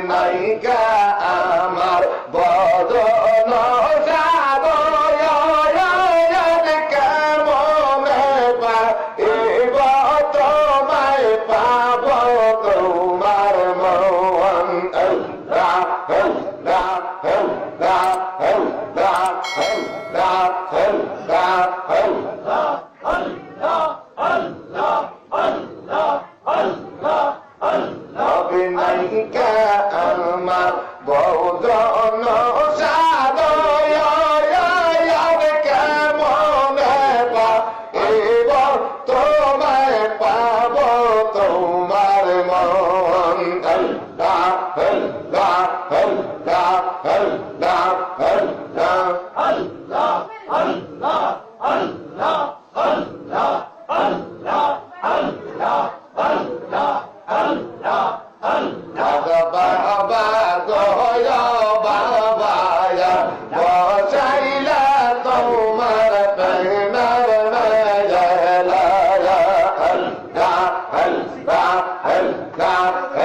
নাইকা আমার বদন সাদয়াত কেমনে পাইব তোমায় পাব তোমার মন আল্লাহ আল্লাহ আল্লাহ আল্লাহ আল্লাহ আল্লাহ আল্লাহ নাইকা আমার বদন সাদয়াত কেমনে পাইব তোমায় পাব তোমার মন আল্লাহ আল্লাহ আল্লাহ আল্লাহ আল্লাহ আল্লাহ আল্লাহ আল্লাহ আল্লাহ আল্লাহ আল্লাহ আল্লাহ আল্লাহ বাবা গয় বাবা বসাইলা তোমার প্রেমের মেলা আল্লাহ আল্লাহ আল্লাহ